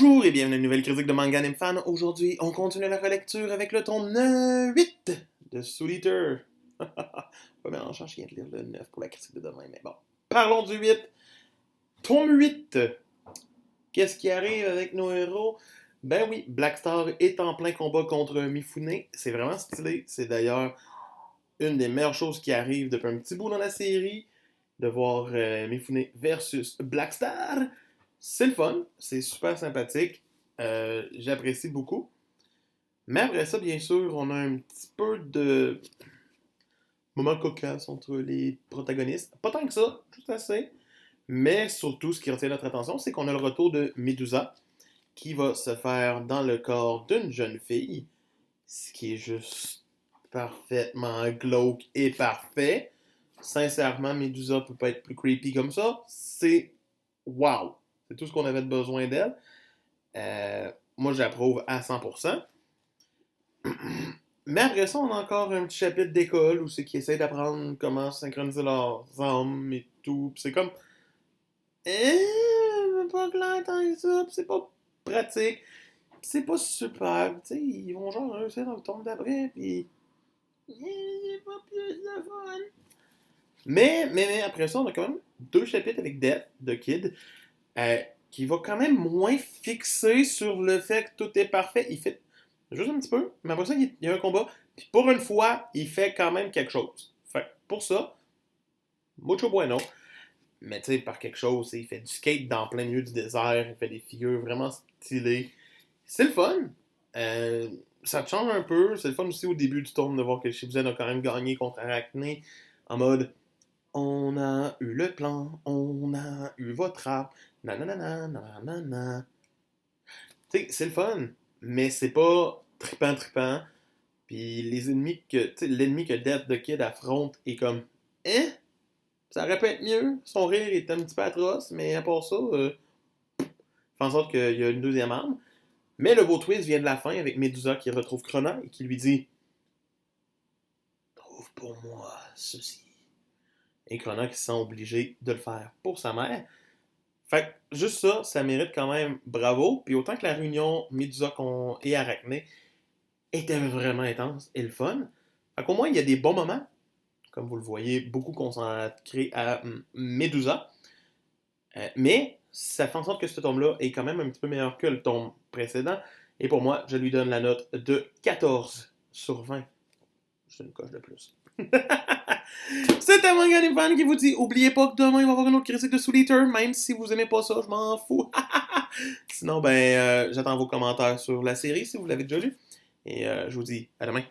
Bonjour et bienvenue à une nouvelle critique de Manga Anime Fan. Aujourd'hui, on continue la relecture avec le tome 8 de Soul Eater. Pas mélangeant, je viens de lire le 9 pour la critique de demain, mais bon. Parlons du 8. Tome 8. Qu'est-ce qui arrive avec nos héros? Ben oui, Black Star est en plein combat contre Mifune. C'est vraiment stylé. C'est d'ailleurs une des meilleures choses qui arrivent depuis un petit bout dans la série. De voir Mifune versus Black Star. C'est le fun, c'est super sympathique, j'apprécie beaucoup. Mais après ça, bien sûr, on a un petit peu de moment cocasse entre les protagonistes. Pas tant que ça, juste assez. Mais surtout, ce qui retient notre attention, c'est qu'on a le retour de Medusa, qui va se faire dans le corps d'une jeune fille, ce qui est juste parfaitement glauque et parfait. Sincèrement, Medusa peut pas être plus creepy comme ça. C'est wow! C'est tout ce qu'on avait besoin d'elle. Moi, j'approuve à 100%. Mais après ça, on a encore un petit chapitre d'école où c'est qu'ils essayent d'apprendre comment synchroniser leurs armes et tout. Pis c'est comme... pas clair tant que ça. Pis c'est pas pratique. Pis c'est pas super. Tu sais, ils vont genre réussir dans le tome d'après. Pis... c'est pas plus de fun. Mais après ça, on a quand même 2 chapitres avec Death, de Kid. Qui va quand même moins fixer sur le fait que tout est parfait. Il fait juste un petit peu, mais après ça, il y a un combat. Puis pour une fois, il fait quand même quelque chose. Fait pour ça, mucho bueno. Mais tu sais, par quelque chose, il fait du skate dans plein milieu du désert, il fait des figures vraiment stylées. C'est le fun. Ça te change un peu. C'est le fun aussi au début du tournoi de voir que Shibuya a quand même gagné contre Arachné en mode on a eu le plan, on a eu votre arbre, nanana, nanana. Tu sais, c'est le fun, mais c'est pas trippant. Puis les ennemis que, tu sais, l'ennemi que Death the Kid affronte est comme, hein? Ça aurait pu être mieux. Son rire est un petit peu atroce, mais à part ça, fait en sorte qu'il y a une deuxième arme. Mais le beau twist vient de la fin avec Medusa qui retrouve Krona et qui lui dit trouve pour moi ceci. Et Krona qui se sent obligé de le faire pour sa mère. Fait que juste ça, ça mérite quand même bravo. Puis autant que la réunion Medusa et Arachné était vraiment intense et le fun. Fait qu'au moins, il y a des bons moments. Comme vous le voyez, beaucoup consacrés à Medusa. Mais ça fait en sorte que ce tome-là est quand même un petit peu meilleur que le tome précédent. Et pour moi, je lui donne la note de 14 sur 20. C'est une coche de plus. C'était Manga Anime Fan qui vous dit oubliez pas que demain il va y avoir une autre critique de Soul Eater, même si vous aimez pas ça, je m'en fous. Sinon, j'attends vos commentaires sur la série si vous l'avez déjà lu. Et je vous dis à demain.